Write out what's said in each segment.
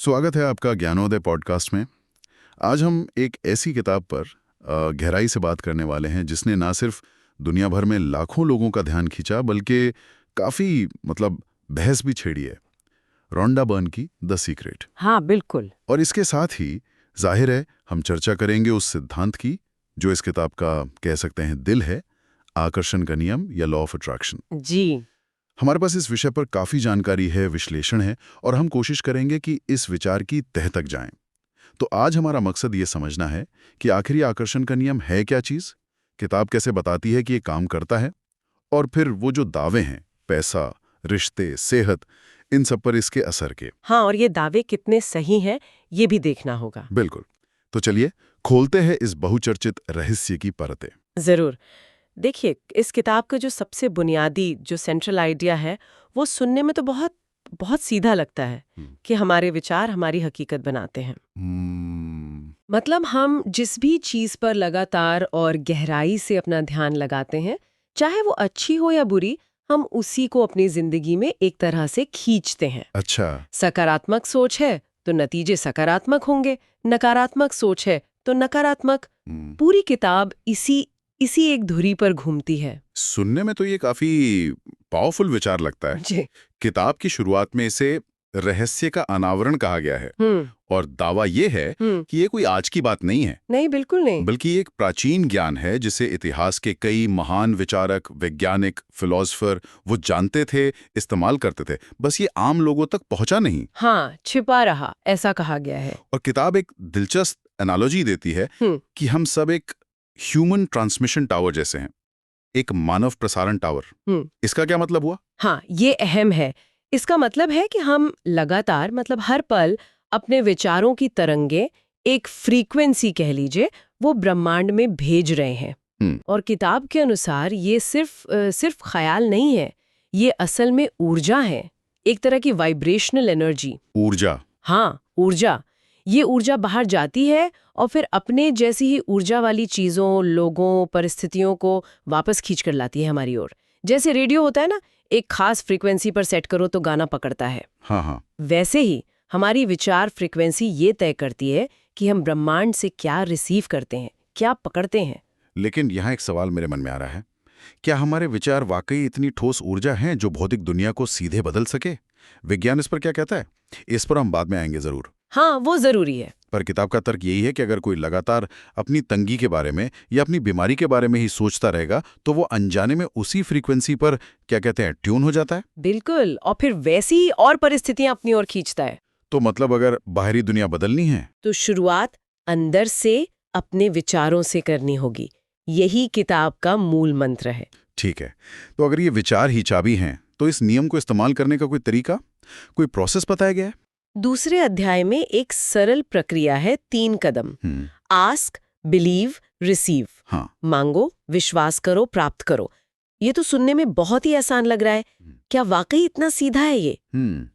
स्वागत है आपका ज्ञानोदय पॉडकास्ट में। आज हम एक ऐसी किताब पर गहराई से बात करने वाले हैं जिसने ना सिर्फ दुनिया भर में लाखों लोगों का ध्यान खींचा बल्कि काफ़ी बहस भी छेड़ी है। रोंडा बर्न की द सीक्रेट। हाँ बिल्कुल। और इसके साथ ही जाहिर है हम चर्चा करेंगे उस सिद्धांत की जो इस किताब का कह सकते हैं दिल है, आकर्षण का नियम या लॉ ऑफ अट्रैक्शन। जी। हमारे पास इस विषय पर काफ़ी जानकारी है, विश्लेषण है और हम कोशिश करेंगे कि इस विचार की तह तक जाएं। तो आज हमारा मकसद ये समझना है कि आखिर ये आकर्षण का नियम है क्या चीज़, किताब कैसे बताती है कि ये काम करता है, और फिर वो जो दावे हैं पैसा, रिश्ते, सेहत, इन सब पर इसके असर के। हाँ, और ये दावे कितने सही हैं ये भी देखना होगा। बिल्कुल। तो चलिए खोलते हैं इस बहुचर्चित रहस्य की परतें। जरूर। देखिए, इस किताब का जो सबसे बुनियादी जो सेंट्रल आइडिया है वो सुनने में तो बहुत बहुत सीधा लगता है कि हमारे विचार हमारी हकीकत बनाते हैं। मतलब हम जिस भी चीज पर लगातार और गहराई से अपना ध्यान लगाते हैं, चाहे वो अच्छी हो या बुरी, हम उसी को अपनी जिंदगी में एक तरह से खींचते हैं। अच्छा। सकारात्मक सोच है तो नतीजे सकारात्मक होंगे, नकारात्मक सोच है तो नकारात्मक। पूरी किताब इसी एक धुरी पर घूमती है। सुनने में तो ये काफी पावरफुल विचार लगता है। जी। किताब की शुरुआत में इसे रहस्य का अनावरण कहा गया है और दावा ये है कि ये कोई आज की बात नहीं है। नहीं, बिल्कुल नहीं। बल्कि ये एक प्राचीन ज्ञान है जिसे इतिहास के कई महान विचारक, वैज्ञानिक, फिलोसोफर वो जानते थे, इस्तेमाल करते थे, बस ये आम लोगों तक पहुंचा नहीं। हाँ, छिपा रहा, ऐसा कहा गया है। और किताब एक दिलचस्प एनालॉजी देती है कि हम सब एक ह्यूमन ट्रांसमिशन टावर जैसे हैं, एक मानव प्रसारण टावर। इसका क्या मतलब हुआ? हाँ, ये अहम है। इसका मतलब है कि हम लगातार, मतलब हर पल, अपने विचारों की तरंगे, एक फ्रीक्वेंसी कह लीजिए, वो ब्रह्मांड में भेज रहे हैं। और किताब के अनुसार ये सिर्फ ख्याल नहीं है, ये असल में ऊर्जा है, एक तरह की वाइब्रेशनल एनर्जी। ऊर्जा? हाँ, ऊर्जा। ये ऊर्जा बाहर जाती है और फिर अपने जैसी ही ऊर्जा वाली चीजों, लोगों, परिस्थितियों को वापस खींच कर लाती है हमारी ओर। जैसे रेडियो होता है ना, एक खास फ्रीक्वेंसी पर सेट करो तो गाना पकड़ता है। हाँ। वैसे ही हमारी विचार फ्रीक्वेंसी ये तय करती है कि हम ब्रह्मांड से क्या रिसीव करते हैं, क्या पकड़ते हैं। लेकिन यहाँ एक सवाल मेरे मन में आ रहा है, क्या हमारे विचार वाकई इतनी ठोस ऊर्जा हैं जो भौतिक दुनिया को सीधे बदल सके? विज्ञान इस पर क्या कहता है? इस पर हम बाद में आएंगे जरूर। हाँ, वो जरूरी है। पर किताब का तर्क यही है कि अगर कोई लगातार अपनी तंगी के बारे में या अपनी बीमारी के बारे में ही सोचता रहेगा तो वो अनजाने में उसी फ्रीक्वेंसी पर, क्या कहते हैं, ट्यून हो जाता है। बिल्कुल, और फिर वैसी और परिस्थितियां अपनी ओर खींचता है। तो मतलब अगर बाहरी दुनिया बदलनी है तो शुरुआत अंदर से, अपने विचारों से करनी होगी। यही किताब का मूल मंत्र है। ठीक है, तो अगर ये विचार ही चाबी हैं तो इस नियम को इस्तेमाल करने का कोई तरीका, कोई प्रोसेस बताया गया है? दूसरे अध्याय में एक सरल प्रक्रिया है, 3 कदम। Ask, believe, receive. हाँ। मांगो, विश्वास करो, प्राप्त करो। ये तो सुनने में बहुत ही आसान लग रहा है। क्या वाकई इतना सीधा है ये?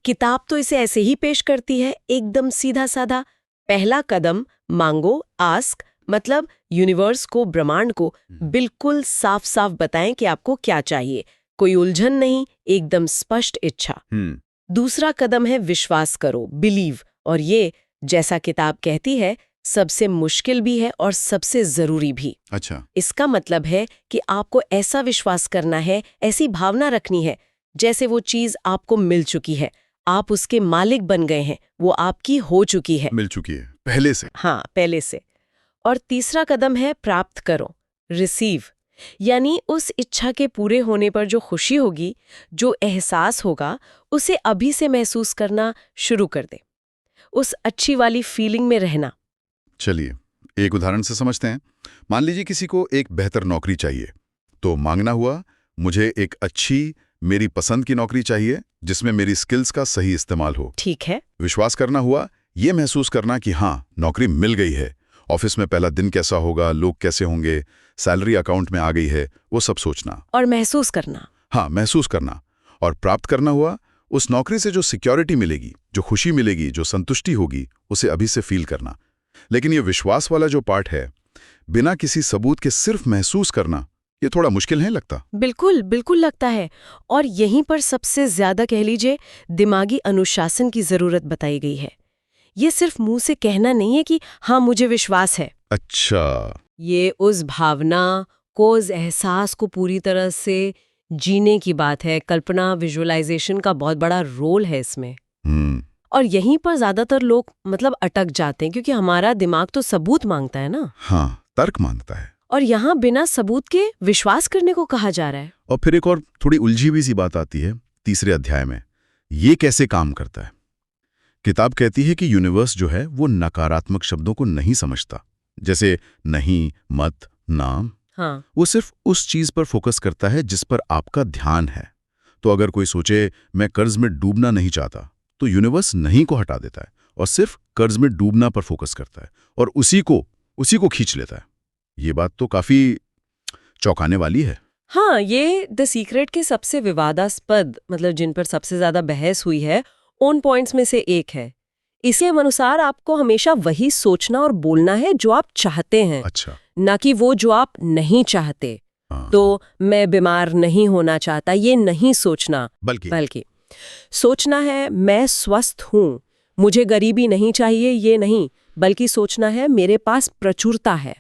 किताब तो इसे ऐसे ही पेश करती है, एकदम सीधा साधा। पहला कदम मांगो, आस्क, मतलब यूनिवर्स को, ब्रह्मांड को बिल्कुल साफ साफ बताएं कि आपको क्या चाहिए। कोई उलझन नहीं, एकदम स्पष्ट इच्छा। दूसरा कदम है विश्वास करो, बिलीव, और ये, जैसा किताब कहती है, सबसे मुश्किल भी है और सबसे जरूरी भी। अच्छा। इसका मतलब है कि आपको ऐसा विश्वास करना है, ऐसी भावना रखनी है जैसे वो चीज आपको मिल चुकी है, आप उसके मालिक बन गए हैं, वो आपकी हो चुकी है। मिल चुकी है पहले से। हाँ, पहले से। और तीसरा कदम है प्राप्त करो, रिसीव, यानी उस इच्छा के पूरे होने पर जो खुशी होगी, जो एहसास होगा, उसे अभी से महसूस करना शुरू कर दे, उस अच्छी वाली फीलिंग में रहना। चलिए एक उदाहरण से समझते हैं। मान लीजिए किसी को एक बेहतर नौकरी चाहिए, तो मांगना हुआ, मुझे एक अच्छी, मेरी पसंद की नौकरी चाहिए जिसमें मेरी स्किल्स का सही इस्तेमाल हो। ठीक है। विश्वास करना हुआ, ये महसूस करना कि हाँ, नौकरी मिल गई है, ऑफिस में पहला दिन कैसा होगा, लोग कैसे होंगे, सैलरी अकाउंट में आ गई है, वो सब सोचना और महसूस करना। हाँ, महसूस करना। और प्राप्त करना हुआ, उस नौकरी से जो सिक्योरिटी मिलेगी, जो खुशी मिलेगी, जो संतुष्टि होगी, उसे अभी से फील करना। लेकिन ये विश्वास वाला जो पार्ट है, बिना किसी सबूत के सिर्फ महसूस करना, ये थोड़ा मुश्किल है लगता? बिल्कुल बिल्कुल लगता है। और यहीं पर सबसे ज्यादा, कह लीजिए, दिमागी अनुशासन की जरूरत बताई गई है। ये सिर्फ मुंह से कहना नहीं है कि हाँ मुझे विश्वास है। अच्छा। ये उस भावना को, उस एहसास को पूरी तरह से जीने की बात है। कल्पना, विजुअलाइजेशन का बहुत बड़ा रोल है इसमें। और यहीं पर ज्यादातर लोग मतलब अटक जाते हैं, क्योंकि हमारा दिमाग तो सबूत मांगता है ना। हाँ, तर्क मांगता है। और यहाँ बिना सबूत के विश्वास करने को कहा जा रहा है। और फिर एक और थोड़ी उलझी हुई सी बात आती है तीसरे अध्याय में। ये कैसे काम करता है? किताब कहती है कि यूनिवर्स जो है वो नकारात्मक शब्दों को नहीं समझता, जैसे नहीं, मत, नाम। हाँ। वो सिर्फ उस चीज पर फोकस करता है जिस पर आपका ध्यान है। तो अगर कोई सोचे मैं कर्ज में डूबना नहीं चाहता, तो यूनिवर्स नहीं को हटा देता है और सिर्फ कर्ज में डूबना पर फोकस करता है और उसी को खींच लेता है। ये बात तो काफी चौंकाने वाली है। हाँ, ये द सीक्रेट के सबसे विवादास्पद, मतलब जिन पर सबसे ज्यादा बहस हुई है, उन पॉइंट्स में से एक है। इसके अनुसार आपको हमेशा वही सोचना और बोलना है जो आप चाहते हैं। अच्छा। ना कि वो जो आप नहीं चाहते। हाँ। तो मैं बीमार नहीं होना चाहता, ये नहीं सोचना, बल्कि सोचना है मैं स्वस्थ हूँ, मुझे गरीबी नहीं चाहिए, ये नहीं, बल्कि सोचना है मेरे पास प्रचुरता है।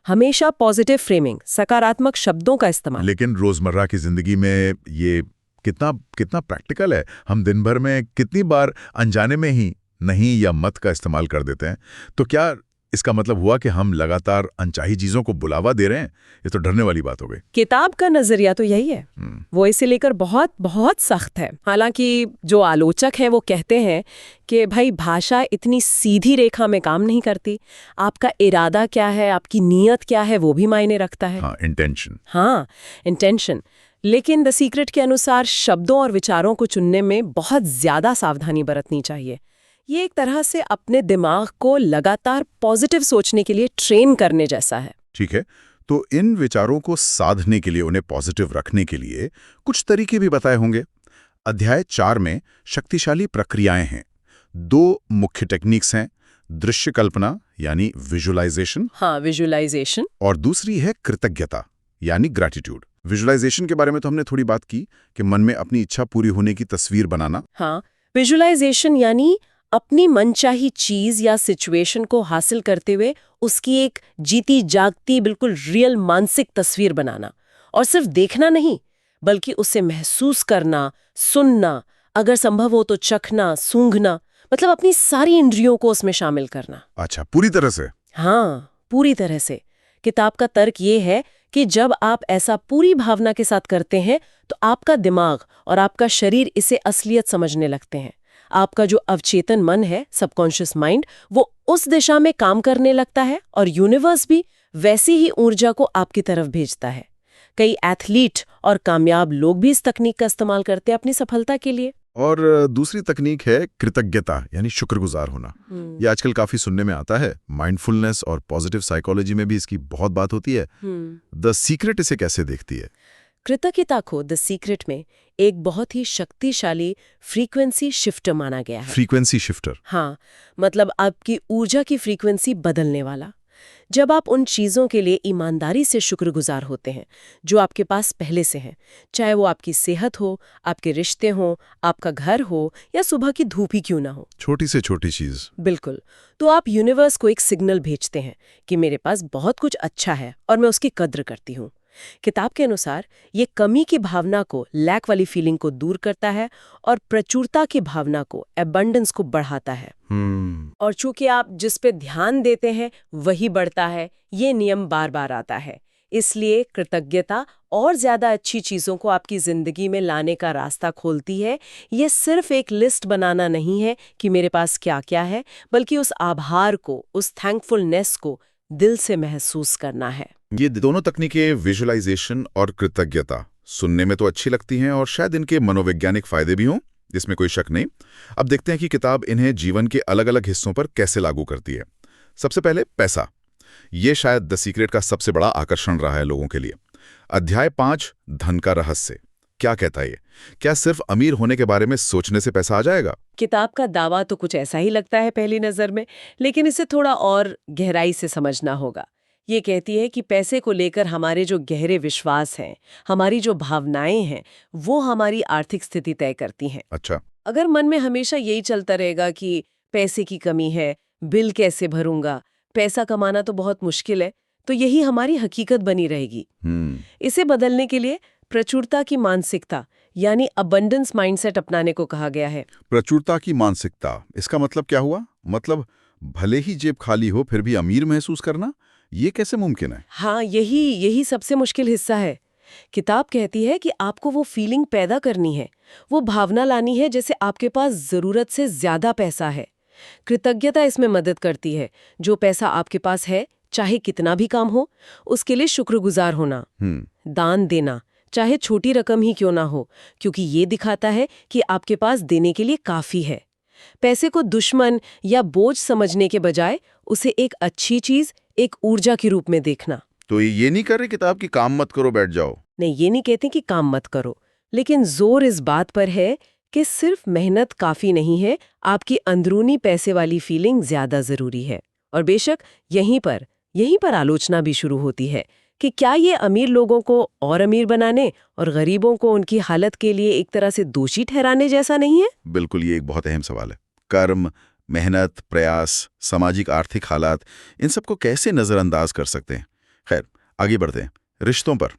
हमेशा पॉजिटिव फ्रेमिंग, सकारात्मक शब्दों का इस्तेमाल। लेकिन रोजमर्रा की जिंदगी में ये कितना प्रैक्टिकल है? हम दिन भर में कितनी बार अनजाने में ही नहीं या मत का इस्तेमाल कर देते हैं। तो क्या इसका मतलब हुआ कि हम लगातार अनचाही चीजों को बुलावा दे रहे हैं? ये तो डरने वाली बात हो गई। किताब का नजरिया तो यही है। वो इसे लेकर बहुत बहुत सख्त है। हालांकि जो आलोचक हैं वो कहते हैं कि भाई भाषा इतनी सीधी रेखा में काम नहीं करती। आपका इरादा क्या है, आपकी नीयत क्या है, वो भी मायने रखता है। हाँ, इंटेंशन। हाँ, इंटेंशन। लेकिन द सीक्रेट के अनुसार शब्दों और विचारों को चुनने में बहुत ज्यादा सावधानी बरतनी चाहिए। ये एक तरह से अपने दिमाग को लगातार पॉजिटिव सोचने के लिए ट्रेन करने जैसा है। ठीक है, तो इन विचारों को साधने के लिए, उन्हें पॉजिटिव रखने के लिए कुछ तरीके भी बताए होंगे। अध्याय 4 में शक्तिशाली प्रक्रियाएं हैं। 2 मुख्य टेक्निक्स हैं, दृश्य कल्पना यानी विजुअलाइजेशन। हाँ, विजुअलाइजेशन। और दूसरी है कृतज्ञता यानी ग्रैटिट्यूड। विजुअलाइजेशन के बारे में तो हमने थोड़ी बात की कि मन में अपनी इच्छा पूरी होने की तस्वीर बनाना। हाँ, विजुअलाइजेशन यानी अपनी मनचाही चीज या सिचुएशन को हासिल करते हुए उसकी एक जीती जागती बिल्कुल रियल मानसिक तस्वीर बनाना। और सिर्फ देखना नहीं, बल्कि उसे महसूस करना, सुनना, अगर संभव हो तो चखना, सूंघना, मतलब अपनी सारी इंद्रियों को उसमें शामिल करना। अच्छा, पूरी तरह से? हाँ, पूरी तरह से। किताब का तर्क ये है कि जब आप ऐसा पूरी भावना के साथ करते हैं तो आपका दिमाग और आपका शरीर इसे असलियत समझने लगते हैं। आपका जो अवचेतन मन है, सबकॉन्शियस माइंड, वो उस दिशा में काम करने लगता है और यूनिवर्स भी वैसी ही ऊर्जा को आपकी तरफ भेजता है। कई एथलीट और कामयाब लोग भी इस तकनीक का इस्तेमाल करते हैं अपनी सफलता के लिए। और दूसरी तकनीक है कृतज्ञता यानी शुक्रगुजार होना। ये आजकल काफी सुनने में आता है। माइंडफुलनेस और पॉजिटिव साइकोलॉजी में भी इसकी बहुत बात होती है। द सीक्रेट इसे कैसे देखती है? कृतज्ञता को द सीक्रेट में एक बहुत ही शक्तिशाली फ्रीक्वेंसी शिफ्टर माना गया है। Frequency shifter? हाँ, मतलब आपकी ऊर्जा की फ्रीक्वेंसी बदलने वाला। जब आप उन चीज़ों के लिए ईमानदारी से शुक्रगुजार होते हैं जो आपके पास पहले से हैं, चाहे वो आपकी सेहत हो, आपके रिश्ते हों, आपका घर हो या सुबह की धूप ही क्यों ना हो, छोटी से छोटी चीज। बिल्कुल, तो आप यूनिवर्स को एक सिग्नल भेजते हैं कि मेरे पास बहुत कुछ अच्छा है और मैं उसकी कद्र करती हूँ। किताब के अनुसार ये कमी की भावना को, लैक वाली फीलिंग को दूर करता है और प्रचुरता की भावना को, एबंडेंस को बढ़ाता है। और चूंकि आप जिस पे ध्यान देते हैं वही बढ़ता है, ये नियम बार बार आता है। इसलिए कृतज्ञता और ज्यादा अच्छी चीजों को आपकी जिंदगी में लाने का रास्ता खोलती है। ये सिर्फ एक लिस्ट बनाना नहीं है कि मेरे पास क्या क्या है, बल्कि उस आभार को, उस थैंकफुलनेस को दिल से महसूस करना है। ये दोनों तकनीकें, विजुअलाइजेशन और कृतज्ञता, सुनने में तो अच्छी लगती हैं और शायद इनके मनोवैज्ञानिक फायदे भी हों, इसमें कोई शक नहीं। अब देखते हैं कि किताब इन्हें जीवन के अलग अलग हिस्सों पर कैसे लागू करती है। सबसे पहले पैसा। ये शायद द सीक्रेट का सबसे बड़ा आकर्षण रहा है लोगों के लिए। अध्याय 5, धन का रहस्य। क्या कहता है ये? क्या सिर्फ अमीर होने के बारे में सोचने से पैसा आ जाएगा? किताब का दावा तो कुछ ऐसा ही लगता है पहली नजर में, लेकिन इसे थोड़ा और गहराई से समझना होगा। ये कहती है कि पैसे को लेकर हमारे जो गहरे विश्वास हैं, हमारी जो भावनाएं हैं, वो हमारी आर्थिक स्थिति तय करती हैं। अच्छा। अगर मन में हमेशा यही चलता रहेगा कि पैसे की कमी है, बिल कैसे भरूंगा, पैसा कमाना तो बहुत मुश्किल है, तो यही हमारी हकीकत बनी रहेगी। इसे बदलने के लिए प्रचुरता की मानसिकता यानी अबंडेंस माइंडसेट अपनाने को कहा गया है। प्रचुरता की मानसिकता, इसका मतलब क्या हुआ? मतलब भले ही जेब खाली हो फिर भी अमीर महसूस करना, ये कैसे मुमकिन है? हाँ, यही सबसे मुश्किल हिस्सा है। किताब कहती है कि आपको वो फीलिंग पैदा करनी है, वो भावना लानी है जैसे आपके पास जरूरत से ज्यादा पैसा है। कृतज्ञता इसमें मदद करती है। जो पैसा आपके पास है, चाहे कितना भी काम हो, उसके लिए शुक्रगुजार होना, दान देना, चाहे छोटी रकम ही क्यों ना हो, क्योंकि ये दिखाता है कि आपके पास देने के लिए काफी है। पैसे को दुश्मन या बोझ समझने के बजाय उसे एक अच्छी चीज, एक ऊर्जा के रूप में देखना। तो ये नहीं कर रही किताब की काम मत करो बैठ जाओ? नहीं, ये नहीं कहते कि काम मत करो, लेकिन जोर इस बात पर है कि सिर्फ मेहनत काफी नहीं है, आपकी अंदरूनी पैसे वाली फीलिंग ज्यादा जरूरी है। और बेशक यहीं पर आलोचना भी शुरू होती है कि क्या ये अमीर लोगों को और अमीर बनाने और गरीबों को उनकी हालत के लिए एक तरह से दोषी ठहराने जैसा नहीं है? बिल्कुल, ये एक बहुत अहम सवाल है। कर्म, मेहनत, प्रयास, सामाजिक आर्थिक हालात, इन सबको कैसे नजरअंदाज कर सकते हैं? खैर, आगे बढ़ते हैं। रिश्तों पर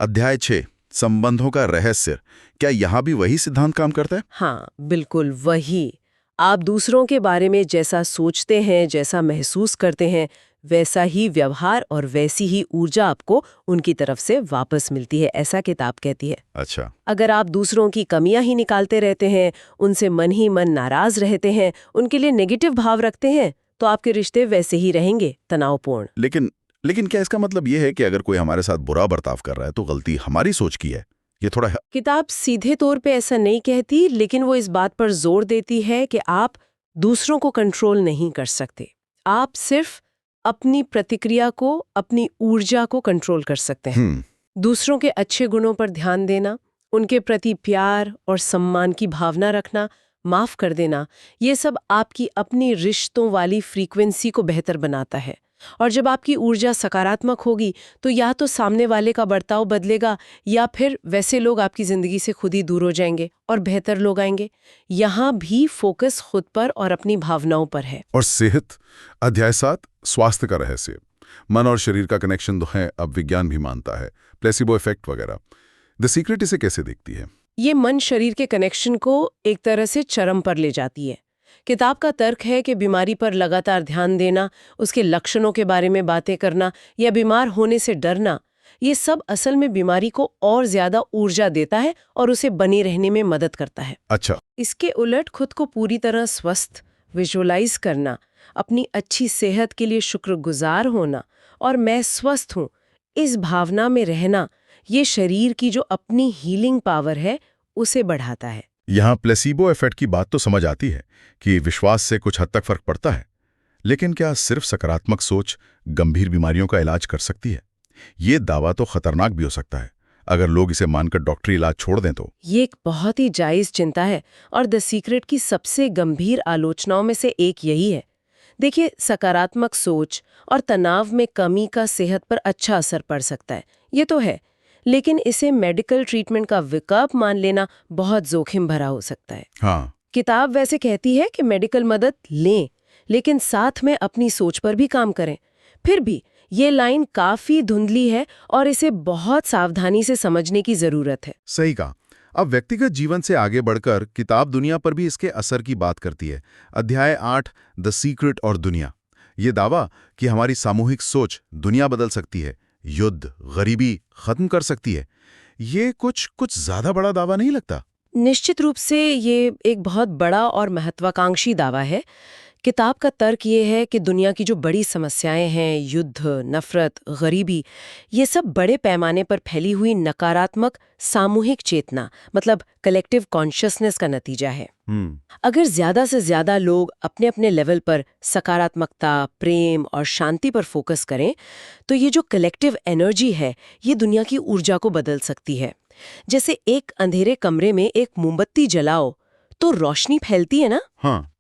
अध्याय 6, संबंधों का रहस्य, क्या यहाँ भी वही सिद्धांत काम करता है? हाँ, बिल्कुल वही। आप दूसरों के बारे में जैसा सोचते हैं, जैसा महसूस करते हैं, वैसा ही व्यवहार और वैसी ही ऊर्जा आपको उनकी तरफ से वापस मिलती है, ऐसा किताब कहती है। अच्छा। अगर आप दूसरों की कमियां ही निकालते रहते हैं, उनसे मन ही मन नाराज रहते हैं, उनके लिए नेगेटिव भाव रखते हैं, तो आपके रिश्ते वैसे ही रहेंगे, तनावपूर्ण। लेकिन क्या इसका मतलब ये है कि अगर कोई हमारे साथ बुरा बर्ताव कर रहा है तो गलती हमारी सोच की है? ये थोड़ा किताब सीधे तौर पे ऐसा नहीं कहती, लेकिन वो इस बात पर जोर देती है कि आप दूसरों को कंट्रोल नहीं कर सकते। आप सिर्फ अपनी प्रतिक्रिया को, अपनी ऊर्जा को कंट्रोल कर सकते हैं। दूसरों के अच्छे गुणों पर ध्यान देना, उनके प्रति प्यार और सम्मान की भावना रखना, माफ कर देना, ये सब आपकी अपनी रिश्तों वाली फ्रीक्वेंसी को बेहतर बनाता है। और जब आपकी ऊर्जा सकारात्मक होगी तो या तो सामने वाले का बर्ताव बदलेगा या फिर वैसे लोग आपकी जिंदगी से खुद ही दूर हो जाएंगे और बेहतर लोग आएंगे। यहाँ भी फोकस खुद पर और अपनी भावनाओं पर है। और सेहत, अध्याय 7, स्वास्थ्य का रहस्य। मन और शरीर का कनेक्शन तो है, अब विज्ञान भी मानता है, प्लेसिबो इफेक्ट वगैरह। द सीक्रेट इसे कैसे देखती है? ये मन शरीर के कनेक्शन को एक तरह से चरम पर ले जाती है। किताब का तर्क है कि बीमारी पर लगातार ध्यान देना, उसके लक्षणों के बारे में बातें करना या बीमार होने से डरना, ये सब असल में बीमारी को और ज्यादा ऊर्जा देता है और उसे बनी रहने में मदद करता है। अच्छा। इसके उलट खुद को पूरी तरह स्वस्थ विजुअलाइज करना, अपनी अच्छी सेहत के लिए शुक्रगुजार होना और मैं स्वस्थ हूँ, इस भावना में रहना, ये शरीर की जो अपनी हीलिंग पावर है उसे बढ़ाता है। यहाँ प्लेसिबो इफेक्ट की बात तो समझ आती है कि विश्वास से कुछ हद तक फर्क पड़ता है, लेकिन क्या सिर्फ सकारात्मक सोच गंभीर बीमारियों का इलाज कर सकती है? ये दावा तो खतरनाक भी हो सकता है अगर लोग इसे मानकर डॉक्टरी इलाज छोड़ दें तो। ये एक बहुत ही जायज चिंता है और द सीक्रेट की सबसे गंभीर आलोचनाओं में से एक यही है। देखिए, सकारात्मक सोच और तनाव में कमी का सेहत पर अच्छा असर पड़ सकता है, ये तो है, लेकिन इसे मेडिकल ट्रीटमेंट का विकल्प मान लेना बहुत जोखिम भरा हो सकता है। हाँ। किताब वैसे कहती है कि मेडिकल मदद लें, लेकिन साथ में अपनी सोच पर भी काम करें। फिर भी ये लाइन काफी धुंधली है और इसे बहुत सावधानी से समझने की जरूरत है। सही कहा। अब व्यक्तिगत जीवन से आगे बढ़कर किताब दुनिया पर भी इसके असर की बात करती है। अध्याय 8, द सीक्रेट और दुनिया। ये दावा कि हमारी सामूहिक सोच दुनिया बदल सकती है, युद्ध, गरीबी खत्म कर सकती है, ये कुछ ज्यादा बड़ा दावा नहीं लगता? निश्चित रूप से ये एक बहुत बड़ा और महत्वाकांक्षी दावा है। किताब का तर्क ये है कि दुनिया की जो बड़ी समस्याएं हैं, युद्ध, नफरत, गरीबी, ये सब बड़े पैमाने पर फैली हुई नकारात्मक सामूहिक चेतना, मतलब कलेक्टिव कॉन्शियसनेस का नतीजा है। अगर ज्यादा से ज्यादा लोग अपने अपने लेवल पर सकारात्मकता, प्रेम और शांति पर फोकस करें, तो ये जो कलेक्टिव एनर्जी है, ये दुनिया की ऊर्जा को बदल सकती है। जैसे एक अंधेरे कमरे में एक मोमबत्ती जलाओ तो रोशनी फैलती है ना? हाँ।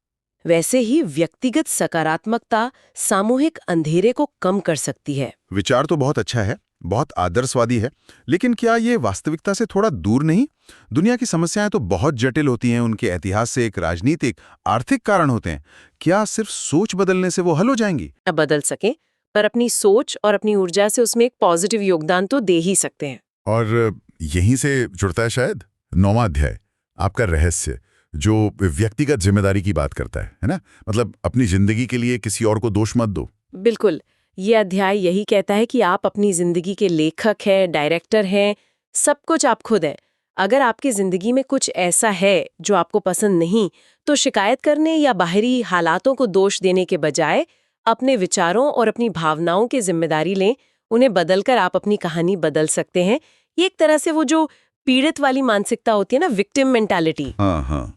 वैसे ही व्यक्तिगत सकारात्मकता सामूहिक अंधेरे को कम कर सकती है। विचार तो बहुत अच्छा है, बहुत आदर्शवादी है, लेकिन क्या ये वास्तविकता से थोड़ा दूर नहीं? दुनिया की समस्याएं तो बहुत जटिल होती हैं, उनके ऐतिहास से एक राजनीतिक, आर्थिक कारण होते हैं। क्या सिर्फ सोच बदलने से वो हल हो जाएंगी? न बदल सके, पर अपनी सोच और अपनी ऊर्जा से उसमें एक पॉजिटिव योगदान तो दे ही सकते हैं। और यहीं से जुड़ता है शायद 9वां अध्याय, आपका रहस्य, जो व्यक्तिगत जिम्मेदारी की बात करता है ना? मतलब अपनी जिंदगी के लिए किसी और को दोष मत दो। बिल्कुल, ये अध्याय यही कहता है कि आप अपनी जिंदगी के लेखक हैं, डायरेक्टर हैं, सब कुछ आप खुद हैं। अगर आपकी जिंदगी में कुछ ऐसा है जो आपको पसंद नहीं, तो शिकायत करने या बाहरी हालातों को दोष देने के बजाय अपने विचारों और अपनी भावनाओं की जिम्मेदारी लें। उन्हें बदलकर आप अपनी कहानी बदल सकते हैं। ये एक तरह से वो जो पीड़ित वाली मानसिकता होती है ना, विक्टिम मेंटालिटी,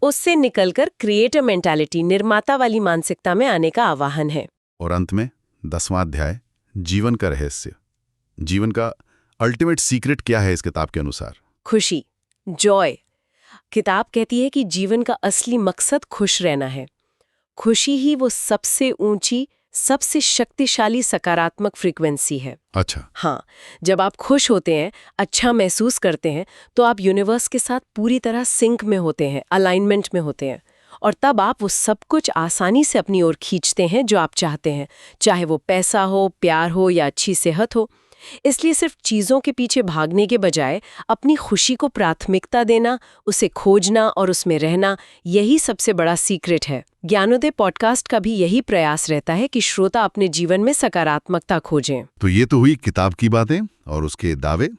उससे निकलकर क्रिएटर मेंटालिटी, निर्माता वाली मानसिकता में आने का आह्वान है। और अंत में 10वां अध्याय, जीवन का रहस्य। जीवन का अल्टीमेट सीक्रेट क्या है इस किताब के अनुसार? खुशी, जॉय। किताब कहती है कि जीवन का असली मकसद खुश रहना है। खुशी ही वो सबसे ऊंची, सबसे शक्तिशाली सकारात्मक फ्रीक्वेंसी है। अच्छा। हाँ, जब आप खुश होते हैं, अच्छा महसूस करते हैं, तो आप यूनिवर्स के साथ पूरी तरह सिंक में होते हैं, अलाइनमेंट में होते हैं, और तब आप वो सब कुछ आसानी से अपनी ओर खींचते हैं जो आप चाहते हैं, चाहे वो पैसा हो, प्यार हो या अच्छी सेहत हो। इसलिए सिर्फ चीज़ों के पीछे भागने के बजाय अपनी खुशी को प्राथमिकता देना, उसे खोजना और उसमें रहना, यही सबसे बड़ा सीक्रेट है। ज्ञानोदय पॉडकास्ट का भी यही प्रयास रहता है कि श्रोता अपने जीवन में सकारात्मकता खोजें। तो ये तो हुई किताब की बातें और उसके दावे,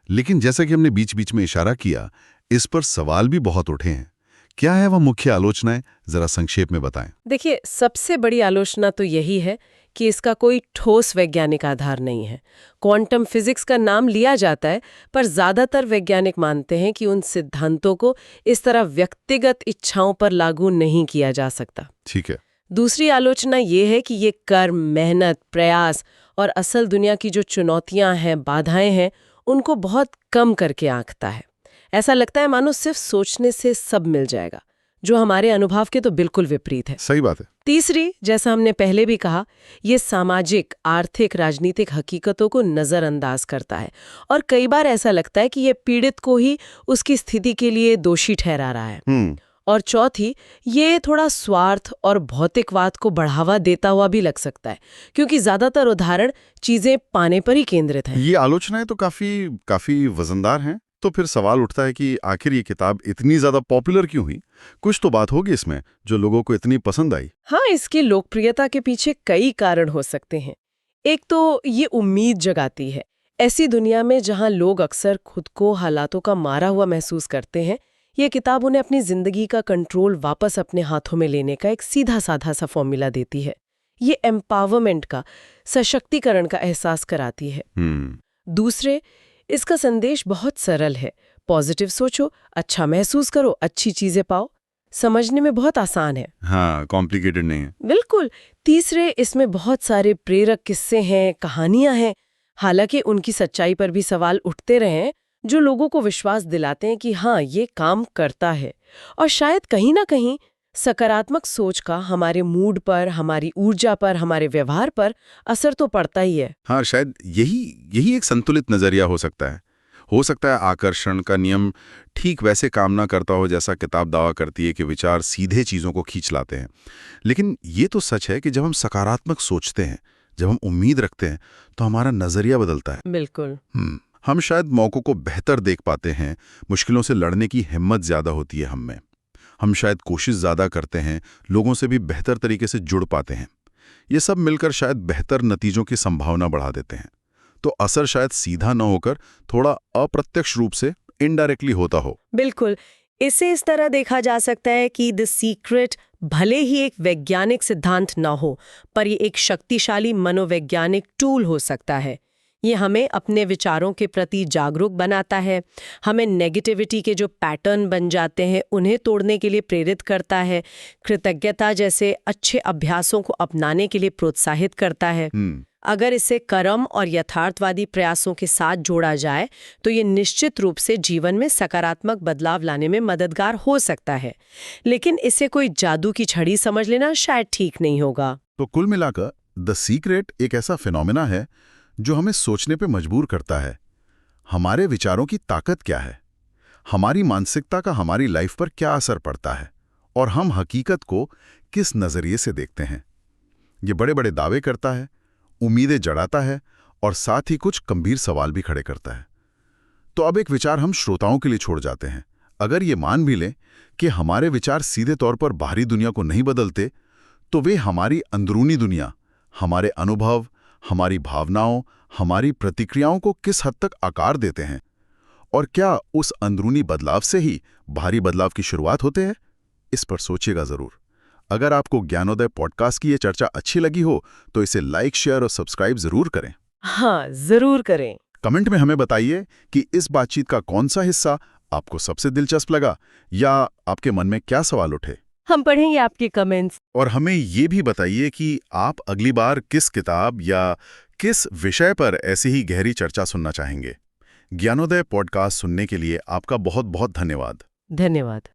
लेकिन जैसा कि हमने बीच बीच में इशारा किया, इस पर सवाल भी बहुत उठे हैं। क्या है वह मुख्य आलोचनाएं, जरा संक्षेप में बताएं। देखिए, सबसे बड़ी आलोचना तो यही है कि इसका कोई ठोस वैज्ञानिक आधार नहीं है। क्वांटम फिजिक्स का नाम लिया जाता है, पर ज्यादातर वैज्ञानिक मानते हैं कि उन सिद्धांतों को इस तरह व्यक्तिगत इच्छाओं पर लागू नहीं किया जा सकता। ठीक है। दूसरी आलोचना ये है कि ये कर्म, मेहनत, प्रयास और असल दुनिया की जो चुनौतियां हैं, बाधाएं हैं, उनको बहुत कम करके आंकता है। ऐसा लगता है मानो सिर्फ सोचने से सब मिल जाएगा, जो हमारे अनुभव के तो बिल्कुल विपरीत है। सही बात है। तीसरी, जैसा हमने पहले भी कहा, ये सामाजिक, आर्थिक, राजनीतिक हकीकतों को नजरअंदाज करता है, और कई बार ऐसा लगता है कि ये पीड़ित को ही उसकी स्थिति के लिए दोषी ठहरा रहा है। और चौथी, ये थोड़ा स्वार्थ और भौतिकवाद को बढ़ावा देता हुआ भी लग सकता है, क्योंकि ज्यादातर उदाहरण चीजें पाने पर ही केंद्रित हैं। ये आलोचनाएं तो काफी वजनदार हैं। तो फिर सवाल उठता है कि आखिर ये किताब इतनी ज्यादा पॉपुलर क्यों हुई? कुछ तो बात होगी इसमें जो लोगों को इतनी पसंद आई। हाँ, इसकी लोकप्रियता के पीछे कई कारण हो सकते हैं। एक तो ये उम्मीद जगाती है। ऐसी दुनिया में जहां लोग अक्सर खुद को हालातों का मारा हुआ महसूस करते हैं, ये किताब उन्हें अपनी जिंदगी का कंट्रोल वापस अपने हाथों में लेने का एक सीधा साधा सा फॉर्मूला देती है। ये एम्पावरमेंट का, सशक्तिकरण का एहसास कराती है। दूसरे, इसका संदेश बहुत सरल है। पॉजिटिव सोचो, अच्छा महसूस करो, अच्छी चीजें पाओ। समझने में बहुत आसान है। हाँ, कॉम्प्लिकेटेड नहीं है। बिल्कुल। तीसरे, इसमें बहुत सारे प्रेरक किस्से हैं, कहानियां हैं। हालांकि उनकी सच्चाई पर भी सवाल उठते रहे हैं, जो लोगों को विश्वास दिलाते हैं कि हाँ, ये काम करता है। और शायद कहीं ना कहीं सकारात्मक सोच का हमारे मूड पर, हमारी ऊर्जा पर, हमारे व्यवहार पर असर तो पड़ता ही है। हाँ, शायद यही एक संतुलित नजरिया हो सकता है। आकर्षण का नियम ठीक वैसे काम ना करता हो जैसा किताब दावा करती है कि विचार सीधे चीजों को खींच लाते हैं। लेकिन ये तो सच है कि जब हम सकारात्मक सोचते हैं, जब हम उम्मीद रखते हैं, तो हमारा नजरिया बदलता है। बिल्कुल। हम शायद मौकों को बेहतर देख पाते हैं, मुश्किलों से लड़ने की हिम्मत ज्यादा होती है हम में। हम शायद कोशिश ज्यादा करते हैं, लोगों से भी बेहतर तरीके से जुड़ पाते हैं। ये सब मिलकर शायद बेहतर नतीजों की संभावना बढ़ा देते हैं। तो असर शायद सीधा न होकर थोड़ा अप्रत्यक्ष रूप से इनडायरेक्टली होता हो। बिल्कुल। इसे इस तरह देखा जा सकता है कि द सीक्रेट भले ही एक वैज्ञानिक सिद्धांत न हो, पर ये एक शक्तिशाली मनोवैज्ञानिक टूल हो सकता है। ये हमें अपने विचारों के प्रति जागरूक बनाता है, हमें नेगेटिविटी के जो पैटर्न बन जाते हैं उन्हें तोड़ने के लिए प्रेरित करता है, कृतज्ञता जैसे अच्छे अभ्यासों को अपनाने के लिए प्रोत्साहित करता है। अगर इसे कर्म और यथार्थवादी प्रयासों के साथ जोड़ा जाए तो ये निश्चित रूप से जीवन में सकारात्मक बदलाव लाने में मददगार हो सकता है। लेकिन इसे कोई जादू की छड़ी समझ लेना शायद ठीक नहीं होगा। तो कुल मिलाकर द सीक्रेट एक ऐसा फिनोमेना है जो हमें सोचने पे मजबूर करता है। हमारे विचारों की ताकत क्या है, हमारी मानसिकता का हमारी लाइफ पर क्या असर पड़ता है, और हम हकीकत को किस नजरिए से देखते हैं। ये बड़े बड़े दावे करता है, उम्मीदें जड़ाता है और साथ ही कुछ गंभीर सवाल भी खड़े करता है। तो अब एक विचार हम श्रोताओं के लिए छोड़ जाते हैं। अगर ये मान भी लें कि हमारे विचार सीधे तौर पर बाहरी दुनिया को नहीं बदलते, तो वे हमारी अंदरूनी दुनिया, हमारे अनुभव, हमारी भावनाओं, हमारी प्रतिक्रियाओं को किस हद तक आकार देते हैं, और क्या उस अंदरूनी बदलाव से ही बाहरी बदलाव की शुरुआत होते हैं? इस पर सोचिएगा जरूर। अगर आपको ज्ञानोदय पॉडकास्ट की ये चर्चा अच्छी लगी हो तो इसे लाइक, शेयर और सब्सक्राइब जरूर करें। हाँ, जरूर करें। कमेंट में हमें बताइए कि इस बातचीत का कौन सा हिस्सा आपको सबसे दिलचस्प लगा, या आपके मन में क्या सवाल उठे। हम पढ़ेंगे आपके कमेंट्स। और हमें ये भी बताइए कि आप अगली बार किस किताब या किस विषय पर ऐसी ही गहरी चर्चा सुनना चाहेंगे। ज्ञानोदय पॉडकास्ट सुनने के लिए आपका बहुत बहुत धन्यवाद। धन्यवाद।